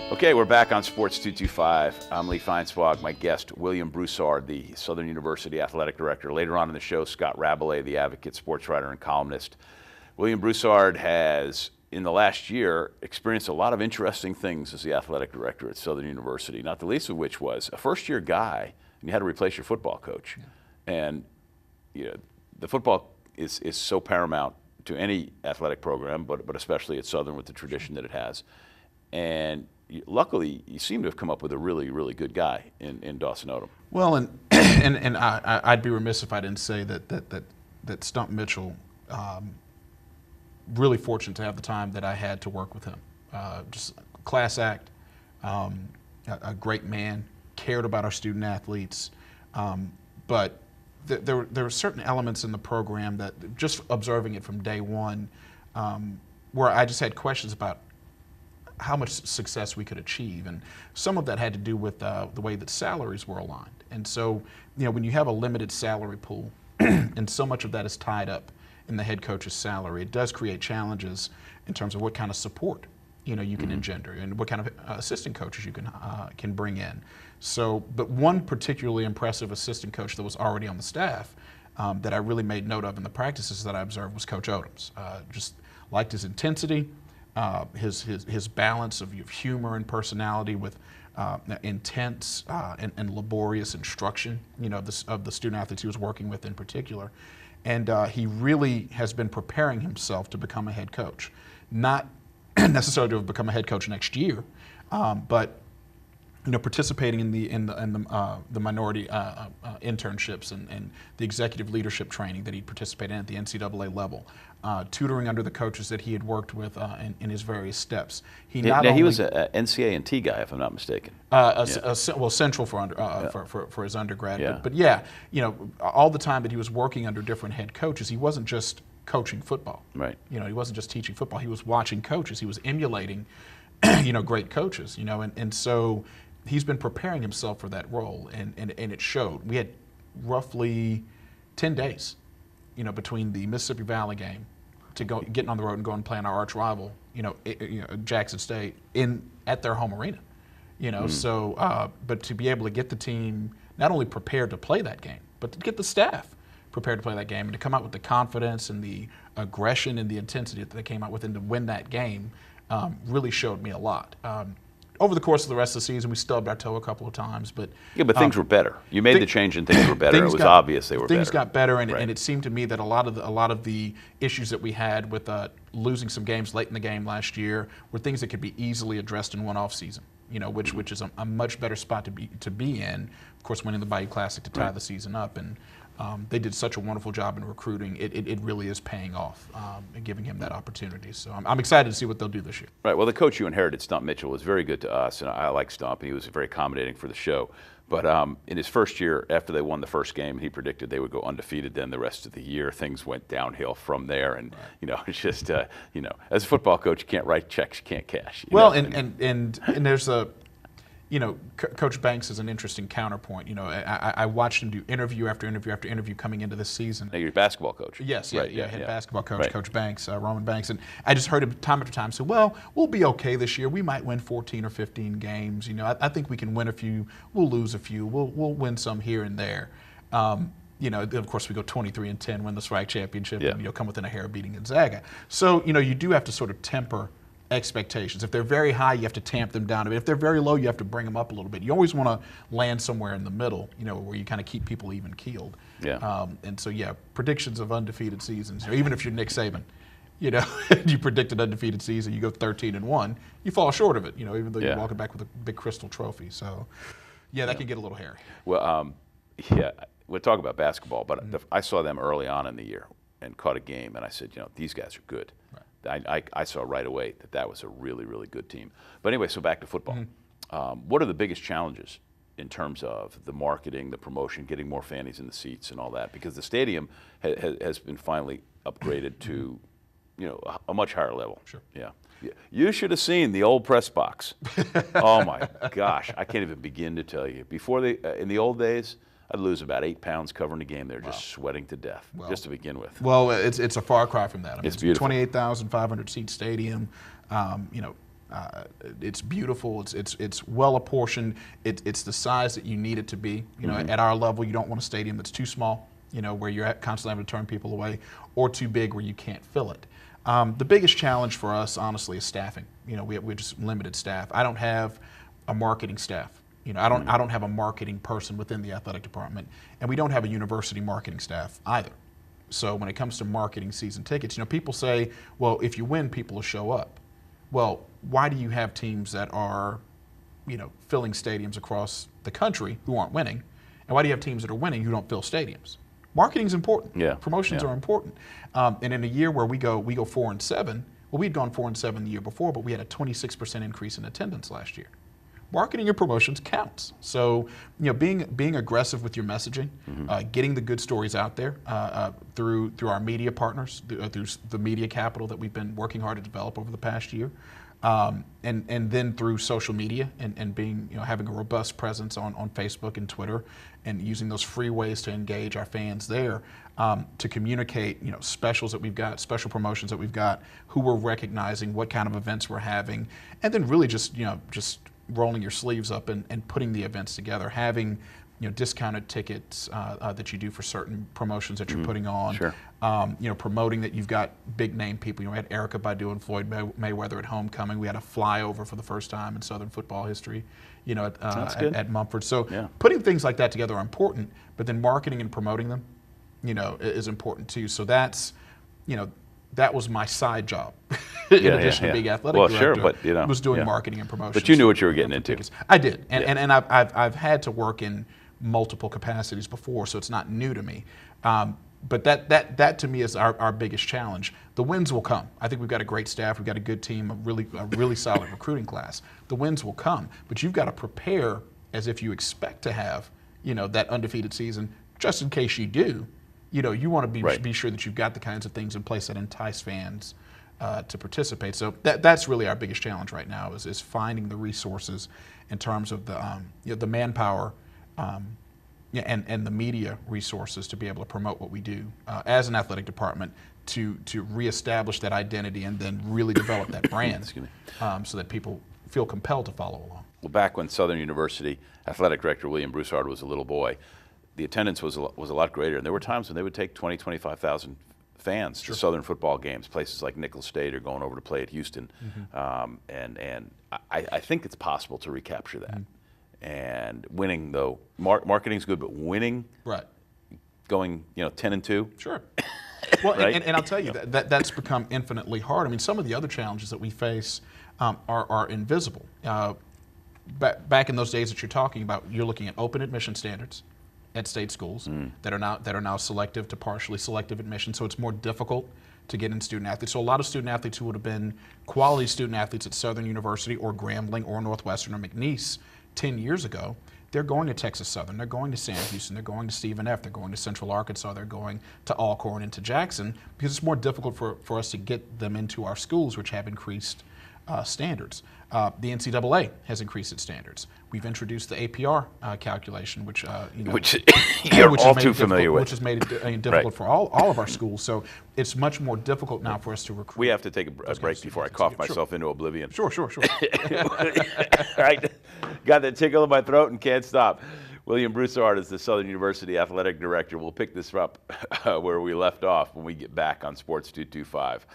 Okay, we're back on Sports 225. I'm Lee Feinswag. My guest, William Broussard, the Southern University Athletic Director. Later on in the show, Scott Rabelais, the Advocate sports writer and columnist. William Broussard has, in the last year, experienced a lot of interesting things as the Athletic Director at Southern University, not the least of which was a first-year guy, and you had to replace your football coach. Yeah. And the football is so paramount to any athletic program, but especially at Southern with the tradition that it has. And luckily, you seem to have come up with a really, really good guy in Dawson Odom. Well, and I'd be remiss if I didn't say that Stump Mitchell, really fortunate to have the time that I had to work with him. Just a class act, a great man, cared about our student athletes, but there were certain elements in the program that, just observing it from day one, where I just had questions about how much success we could achieve. And some of that had to do with the way that salaries were aligned. And so, when you have a limited salary pool and so much of that is tied up in the head coach's salary, it does create challenges in terms of what kind of support you can engender and what kind of assistant coaches you can bring in. So, but one particularly impressive assistant coach that was already on the staff that I really made note of in the practices that I observed was Coach Odoms. Just liked his intensity, his balance of humor and personality with intense and laborious instruction, of the student athletes he was working with in particular. And he really has been preparing himself to become a head coach. Not necessarily to become a head coach next year, but participating in the minority internships and the executive leadership training that he participated in at the NCAA level, tutoring under the coaches that he had worked with in his various steps. He was an NCA&T guy, if I'm not mistaken. Central for his undergrad. Yeah. But all the time that he was working under different head coaches, he wasn't just coaching football. Right. He wasn't just teaching football. He was watching coaches. He was emulating, great coaches. And so he's been preparing himself for that role, and it showed. We had roughly 10 days, between the Mississippi Valley game to getting on the road and going and playing our arch rival, Jackson State at their home arena. So but to be able to get the team not only prepared to play that game, but to get the staff prepared to play that game and to come out with the confidence and the aggression and the intensity that they came out with and to win that game really showed me a lot. Over the course of the rest of the season, we stubbed our toe a couple of times, but things were better. You made the change and things were better. It was obvious they were better. Things got better, and it seemed to me that a lot of the issues that we had with losing some games late in the game last year were things that could be easily addressed in one off season. Which is a much better spot to be in. Of course, winning the Bayou Classic to tie the season up, and they did such a wonderful job in recruiting. It really is paying off and giving him that opportunity. So I'm excited to see what they'll do this year. Right. Well, the coach you inherited, Stump Mitchell, was very good to us, and I like Stump. He was very accommodating for the show. But in his first year, after they won the first game, he predicted they would go undefeated. Then the rest of the year, things went downhill from there. And it's just as a football coach, you can't write checks, you can't cash. And there's a. Coach Banks is an interesting counterpoint. I watched him do interview after interview after interview coming into this season. Now, you're a basketball coach. Yes, right, head basketball coach, right. Coach Banks, Roman Banks. And I just heard him time after time say, well, we'll be okay this year. We might win 14 or 15 games. I think we can win a few. We'll lose a few. We'll win some here and there. Of course, we go 23-10, win the SWAC championship, and come within a hair of beating Gonzaga. So, you do have to sort of temper expectations. If they're very high, you have to tamp them down a bit. If they're very low, you have to bring them up a little bit. You always want to land somewhere in the middle, where you kind of keep people even keeled. Yeah. And so, predictions of undefeated seasons. Even if you're Nick Saban, you predict an undefeated season, you go 13-1, you fall short of it. Even though you're walking back with a big crystal trophy. So, that can get a little hairy. Well, we'll talk about basketball, but I saw them early on in the year and caught a game, and I said, these guys are good. Right. I saw right away that was a really, really good team. But anyway, so back to football. Mm-hmm. What are the biggest challenges in terms of the marketing, the promotion, getting more fannies in the seats and all that? Because the stadium has been finally upgraded to, a much higher level. Sure. Yeah. You should have seen the old press box. Oh my gosh, I can't even begin to tell you. Before in the old days, I'd lose about 8 pounds covering the game. They're just sweating to death, just to begin with. Well, it's a far cry from that. It's beautiful. 28,500 seat stadium. It's beautiful. It's well apportioned. It's the size that you need it to be. At our level, you don't want a stadium that's too small, where you're constantly having to turn people away, or too big where you can't fill it. The biggest challenge for us, honestly, is staffing. We're just limited staff. I don't have a marketing staff. I don't have a marketing person within the athletic department, and we don't have a university marketing staff either. So when it comes to marketing season tickets, people say, well, if you win, people will show up. Well, why do you have teams that are, filling stadiums across the country who aren't winning? And why do you have teams that are winning who don't fill stadiums? Marketing's important. Yeah. Promotions are important. And in a year where we go 4-7, well, we'd gone 4-7 the year before, but we had a 26% increase in attendance last year. Marketing and promotions counts. So, being aggressive with your messaging, getting the good stories out there through our media partners, through the media capital that we've been working hard to develop over the past year, and then through social media and being having a robust presence on Facebook and Twitter, and using those free ways to engage our fans there, to communicate specials that we've got, special promotions that we've got, who we're recognizing, what kind of events we're having, and then really just rolling your sleeves up and putting the events together, having discounted tickets that you do for certain promotions that you're putting on. Sure. Promoting that you've got big name people. We had Erykah Badu and Floyd Mayweather at homecoming. We had a flyover for the first time in Southern football history, at Mumford. So putting things like that together are important, but then marketing and promoting them, is important too. So that's, that was my side job. In addition to being athletic director, sure, but was doing marketing and promotion. But you knew what you were getting into. I did, and I've had to work in multiple capacities before, so it's not new to me. But that to me is our biggest challenge. The wins will come. I think we've got a great staff. We've got a good team, a really solid recruiting class. The wins will come, but you've got to prepare as if you expect to have that undefeated season, just in case you do. You want to be sure that you've got the kinds of things in place that entice fans to participate. So that's really our biggest challenge right now is finding the resources in terms of the manpower and the media resources to be able to promote what we do as an athletic department to reestablish that identity and then really develop that brand so that people feel compelled to follow along. Well, back when Southern University athletic director William Broussard was a little boy, the attendance was a lot greater, and there were times when they would take 20,000, 25,000 fans to Southern football games, places like Nicholls State or going over to play at Houston. And I think it's possible to recapture that. And winning, though, marketing's good, but winning, going 10-2. Sure. Well, and I'll tell you that's become infinitely hard. I mean, some of the other challenges that we face are invisible. Back in those days that you're talking about, you're looking at open admission standards at state schools that are now selective to partially selective admission, so it's more difficult to get in student athletes. So a lot of student athletes who would have been quality student athletes at Southern University or Grambling or Northwestern or McNeese 10 years ago, they're going to Texas Southern, they're going to Sam Houston, they're going to Stephen F., they're going to Central Arkansas, they're going to Alcorn and to Jackson, because it's more difficult for us to get them into our schools, which have increased standards. The NCAA has increased its standards. We've introduced the APR calculation, which you're all too familiar with, which has made it difficult for all of our schools. So it's much more difficult now for us to recruit. We have to take a break before I cough myself into oblivion. Sure. Right, got that tickle in my throat and can't stop. William Broussard is the Southern University athletic director. We'll pick this up where we left off when we get back on Sports 225.